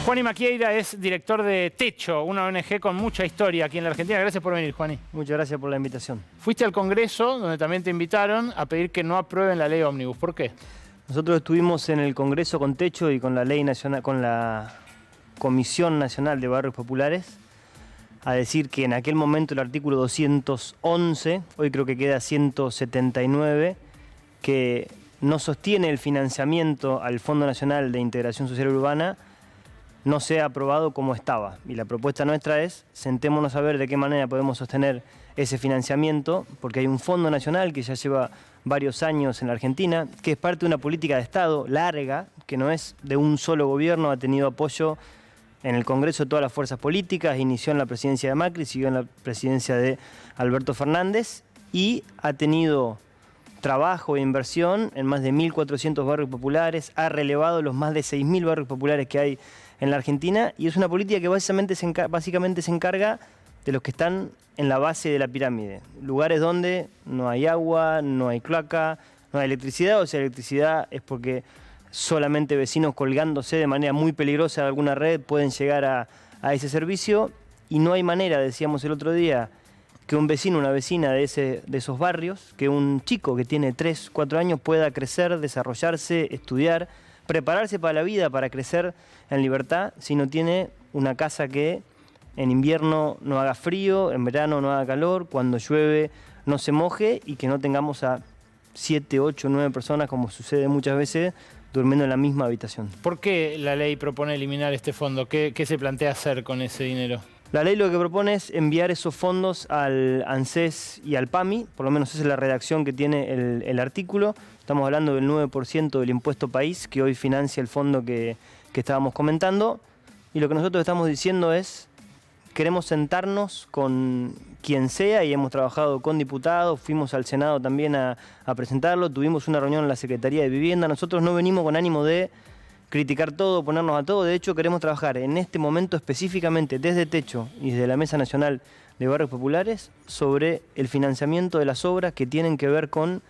Juani Maquieira es director de Techo, una ONG con mucha historia aquí en la Argentina. Gracias por venir, Juani. Muchas gracias por la invitación. Fuiste al Congreso, donde también te invitaron a pedir que no aprueben la ley Ómnibus. ¿Por qué? Nosotros estuvimos en el Congreso con Techo y con la Ley Nacional, con la Comisión Nacional de Barrios Populares, a decir que en aquel momento el artículo 211, hoy creo que queda 179, que no sostiene el financiamiento al Fondo Nacional de Integración Social Urbana, no sea aprobado como estaba. Y la propuesta nuestra es, sentémonos a ver de qué manera podemos sostener ese financiamiento, porque hay un fondo nacional que ya lleva varios años en la Argentina, que es parte de una política de Estado larga, que no es de un solo gobierno, ha tenido apoyo en el Congreso de todas las fuerzas políticas, inició en la presidencia de Macri, siguió en la presidencia de Alberto Fernández y ha tenido trabajo e inversión en más de 1.400 barrios populares, ha relevado los más de 6.000 barrios populares que hay en la Argentina y es una política que básicamente se encarga de los que están en la base de la pirámide, lugares donde no hay agua, no hay cloaca, no hay electricidad, o sea, electricidad es porque solamente vecinos colgándose de manera muy peligrosa de alguna red pueden llegar a ese servicio y no hay manera, decíamos el otro día, que un vecino, una vecina de esos barrios, que un chico que tiene 3, 4 años pueda crecer, desarrollarse, estudiar, prepararse para la vida, para crecer en libertad, si no tiene una casa que en invierno no haga frío, en verano no haga calor, cuando llueve no se moje y que no tengamos a 7, 8, 9 personas, como sucede muchas veces, durmiendo en la misma habitación. ¿Por qué la ley propone eliminar este fondo? ¿Qué se plantea hacer con ese dinero? La ley lo que propone es enviar esos fondos al ANSES y al PAMI, por lo menos esa es la redacción que tiene el artículo. Estamos hablando del 9% del impuesto país que hoy financia el fondo que estábamos comentando. Y lo que nosotros estamos diciendo es, queremos sentarnos con quien sea y hemos trabajado con diputados, fuimos al Senado también a presentarlo, tuvimos una reunión en la Secretaría de Vivienda. Nosotros no venimos con ánimo de criticar todo, ponernos a todo. De hecho, queremos trabajar en este momento específicamente desde Techo y desde la Mesa Nacional de Barrios Populares sobre el financiamiento de las obras que tienen que ver con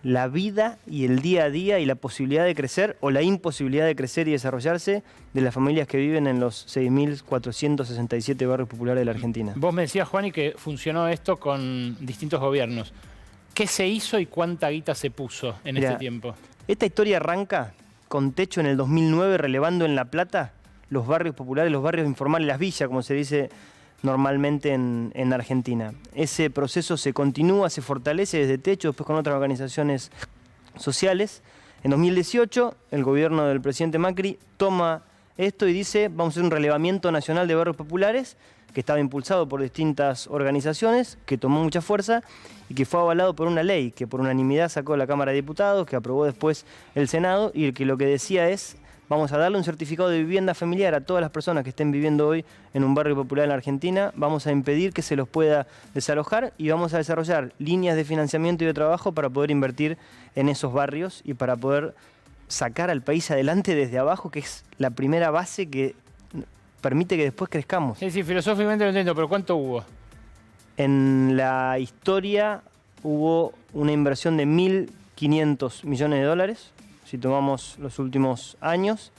la vida y el día a día y la posibilidad de crecer o la imposibilidad de crecer y desarrollarse de las familias que viven en los 6.467 barrios populares de la Argentina. Vos me decías, Juani, que funcionó esto con distintos gobiernos. ¿Qué se hizo y cuánta guita se puso en este tiempo? Esta historia arranca con Techo en el 2009, relevando en La Plata los barrios populares, los barrios informales, las villas, como se dice normalmente en Argentina. Ese proceso se continúa, se fortalece desde Techo, después con otras organizaciones sociales. En 2018, el gobierno del presidente Macri toma esto y dice, vamos a hacer un relevamiento nacional de barrios populares, que estaba impulsado por distintas organizaciones, que tomó mucha fuerza y que fue avalado por una ley que por unanimidad sacó la Cámara de Diputados, que aprobó después el Senado y que lo que decía es, vamos a darle un certificado de vivienda familiar a todas las personas que estén viviendo hoy en un barrio popular en la Argentina, vamos a impedir que se los pueda desalojar y vamos a desarrollar líneas de financiamiento y de trabajo para poder invertir en esos barrios y para poder sacar al país adelante desde abajo, que es la primera base que permite que después crezcamos. Sí, filosóficamente lo entiendo, pero ¿cuánto hubo? En la historia hubo una inversión de 1.500 millones de dólares, si tomamos los últimos años,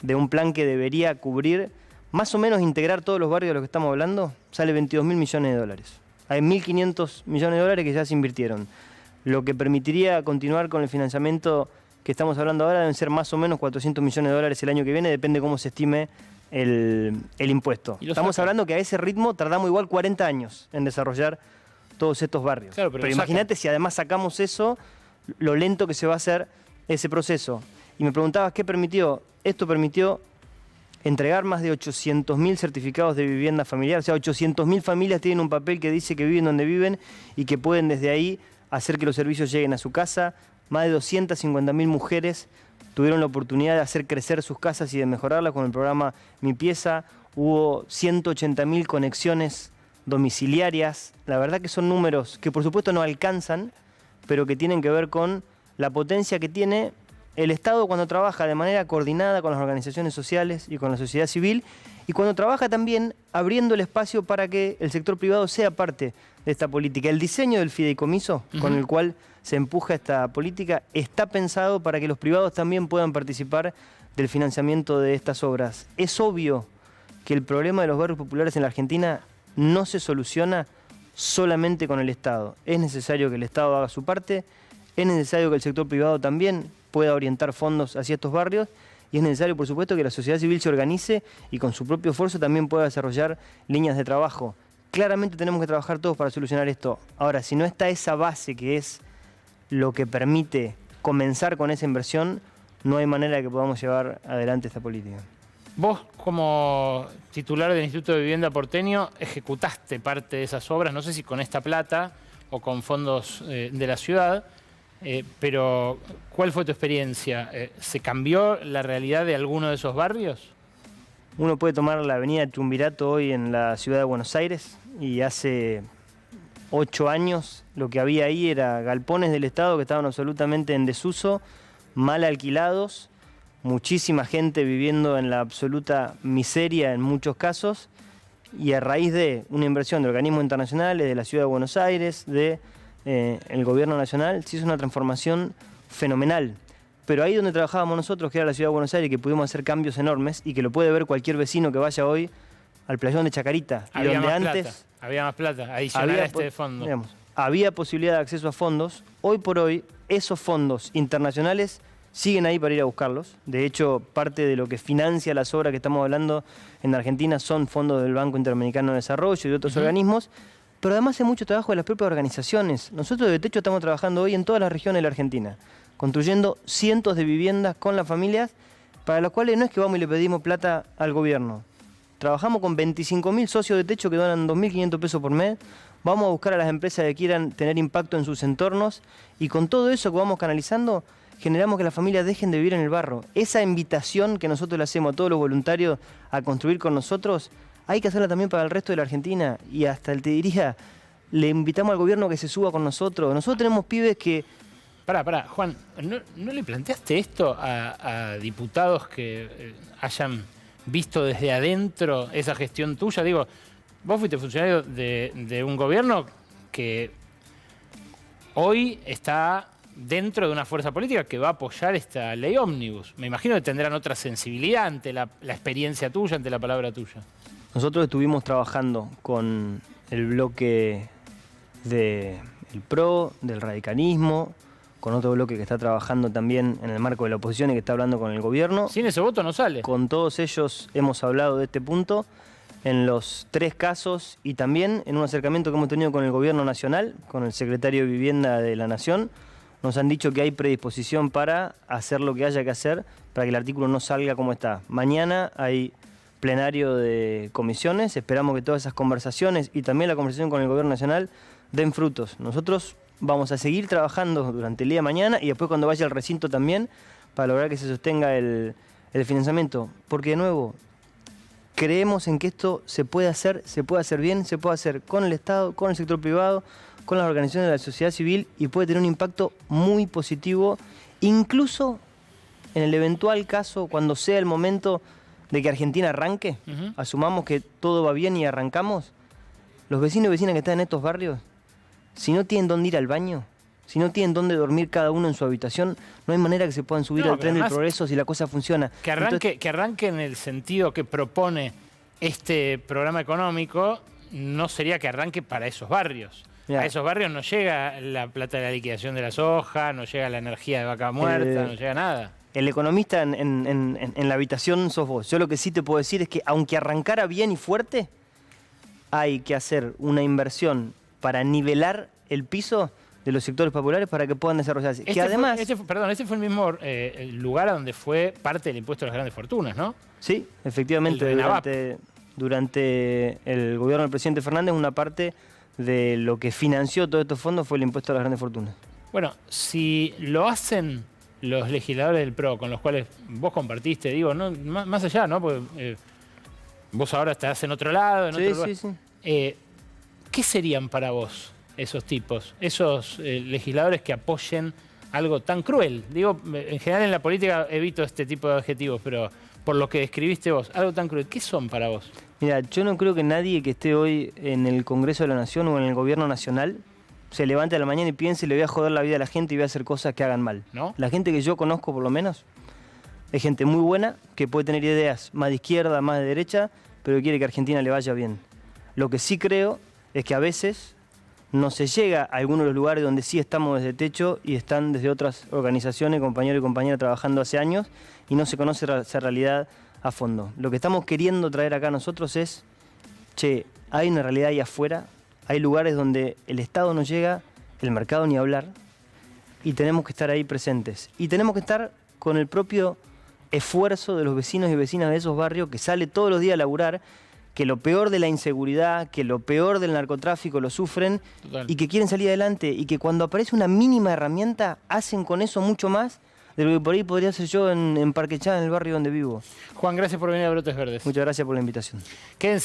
de un plan que debería cubrir, más o menos integrar todos los barrios de los que estamos hablando, sale 22.000 millones de dólares. Hay 1.500 millones de dólares que ya se invirtieron. Lo que permitiría continuar con el financiamiento que estamos hablando ahora deben ser más o menos 400 millones de dólares el año que viene, depende cómo se estime el impuesto. Estamos hablando que a ese ritmo tardamos igual 40 años en desarrollar todos estos barrios. Claro, pero imagínate si además sacamos eso, lo lento que se va a hacer ese proceso. Y me preguntabas, ¿qué permitió? Esto permitió entregar más de 800.000 certificados de vivienda familiar. O sea, 800.000 familias tienen un papel que dice que viven donde viven y que pueden desde ahí hacer que los servicios lleguen a su casa. Más de 250.000 mujeres tuvieron la oportunidad de hacer crecer sus casas y de mejorarlas con el programa Mi Pieza. Hubo 180.000 conexiones domiciliarias. La verdad que son números que por supuesto no alcanzan, pero que tienen que ver con la potencia que tiene el Estado cuando trabaja de manera coordinada con las organizaciones sociales y con la sociedad civil, y cuando trabaja también abriendo el espacio para que el sector privado sea parte de esta política. El diseño del fideicomiso con el cual se empuja esta política está pensado para que los privados también puedan participar del financiamiento de estas obras. Es obvio que el problema de los barrios populares en la Argentina no se soluciona solamente con el Estado. Es necesario que el Estado haga su parte, es necesario que el sector privado también pueda orientar fondos hacia estos barrios, y es necesario, por supuesto, que la sociedad civil se organice y con su propio esfuerzo también pueda desarrollar líneas de trabajo. Claramente tenemos que trabajar todos para solucionar esto. Ahora, si no está esa base que es lo que permite comenzar con esa inversión, no hay manera de que podamos llevar adelante esta política. Vos, como titular del Instituto de Vivienda porteño, ejecutaste parte de esas obras, no sé si con esta plata o con fondos de la ciudad, pero ¿cuál fue tu experiencia? ¿Se cambió la realidad de alguno de esos barrios? Uno puede tomar la avenida Triunvirato hoy en la ciudad de Buenos Aires y hace 8 años lo que había ahí era galpones del Estado que estaban absolutamente en desuso, mal alquilados, muchísima gente viviendo en la absoluta miseria en muchos casos, y a raíz de una inversión de organismos internacionales, de la ciudad de Buenos Aires, el gobierno nacional, se hizo una transformación fenomenal. Pero ahí donde trabajábamos nosotros, que era la ciudad de Buenos Aires, que pudimos hacer cambios enormes y que lo puede ver cualquier vecino que vaya hoy al playón de Chacarita. Había donde más antes plata, había más plata, adicional a este fondo. Digamos, había posibilidad de acceso a fondos. Hoy por hoy, esos fondos internacionales siguen ahí para ir a buscarlos. De hecho, parte de lo que financia las obras que estamos hablando en Argentina son fondos del Banco Interamericano de Desarrollo y de otros organismos. Pero además hay mucho trabajo de las propias organizaciones. Nosotros de Techo estamos trabajando hoy en todas las regiones de la Argentina, construyendo cientos de viviendas con las familias, para las cuales no es que vamos y le pedimos plata al gobierno. Trabajamos con 25.000 socios de Techo que donan 2.500 pesos por mes. Vamos a buscar a las empresas que quieran tener impacto en sus entornos, y con todo eso que vamos canalizando, generamos que las familias dejen de vivir en el barro. Esa invitación que nosotros le hacemos a todos los voluntarios a construir con nosotros, hay que hacerla también para el resto de la Argentina, y hasta te diría, le invitamos al gobierno que se suba con nosotros. Nosotros tenemos pibes que... Pará, Juan, ¿no le planteaste esto a diputados que hayan visto desde adentro esa gestión tuya? Digo, vos fuiste funcionario de un gobierno que hoy está dentro de una fuerza política que va a apoyar esta ley ómnibus. Me imagino que tendrán otra sensibilidad ante la experiencia tuya, ante la palabra tuya. Nosotros estuvimos trabajando con el bloque del PRO, del radicalismo, con otro bloque que está trabajando también en el marco de la oposición y que está hablando con el gobierno. Sin ese voto no sale. Con todos ellos hemos hablado de este punto en los 3 casos, y también en un acercamiento que hemos tenido con el gobierno nacional, con el secretario de Vivienda de la Nación. Nos han dicho que hay predisposición para hacer lo que haya que hacer para que el artículo no salga como está. Mañana hay plenario de comisiones, esperamos que todas esas conversaciones y también la conversación con el gobierno nacional den frutos. Nosotros vamos a seguir trabajando durante el día de mañana y después cuando vaya al recinto también para lograr que se sostenga el financiamiento. Porque de nuevo, creemos en que esto se puede hacer bien, se puede hacer con el Estado, con el sector privado, con las organizaciones de la sociedad civil, y puede tener un impacto muy positivo, incluso en el eventual caso, cuando sea el momento de que Argentina arranque, asumamos que todo va bien y arrancamos, los vecinos y vecinas que están en estos barrios, si no tienen dónde ir al baño, si no tienen dónde dormir cada uno en su habitación, no hay manera que se puedan subir al tren del progreso si la cosa funciona. Que arranque en el sentido que propone este programa económico, no sería que arranque para esos barrios. Mirá. A esos barrios no llega la plata de la liquidación de la soja, no llega la energía de vaca muerta, no llega nada. El economista en la habitación sos vos. Yo lo que sí te puedo decir es que aunque arrancara bien y fuerte, hay que hacer una inversión para nivelar el piso de los sectores populares para que puedan desarrollarse. Que además... Este fue el mismo lugar a donde fue parte del impuesto a las grandes fortunas, ¿no? Sí, efectivamente. Durante el gobierno del presidente Fernández, una parte de lo que financió todos estos fondos fue el impuesto a las grandes fortunas. Bueno, si lo hacen los legisladores del PRO, con los cuales vos compartiste, digo, no, más allá, ¿no? Porque vos ahora estás en otro lado, en otro lugar. Sí. ¿Qué serían para vos esos tipos, esos legisladores que apoyen algo tan cruel. Digo, en general en la política evito este tipo de adjetivos, pero por lo que describiste vos, algo tan cruel. ¿Qué son para vos? Mira, yo no creo que nadie que esté hoy en el Congreso de la Nación o en el Gobierno Nacional se levante a la mañana y piense, le voy a joder la vida a la gente y voy a hacer cosas que hagan mal. ¿No? La gente que yo conozco, por lo menos, es gente muy buena, que puede tener ideas más de izquierda, más de derecha, pero que quiere que a Argentina le vaya bien. Lo que sí creo es que a veces no se llega a algunos de los lugares donde sí estamos desde techo y están desde otras organizaciones, compañeros y compañeras trabajando hace años, y no se conoce esa realidad a fondo. Lo que estamos queriendo traer acá nosotros es, che, hay una realidad ahí afuera, hay lugares donde el Estado no llega, el mercado ni hablar, y tenemos que estar ahí presentes. Y tenemos que estar con el propio esfuerzo de los vecinos y vecinas de esos barrios que sale todos los días a laburar, que lo peor de la inseguridad, que lo peor del narcotráfico lo sufren. Total. Y que quieren salir adelante y que cuando aparece una mínima herramienta hacen con eso mucho más de lo que por ahí podría hacer yo en Parque Chá, en el barrio donde vivo. Juan, gracias por venir a Brotes Verdes. Muchas gracias por la invitación. Quédense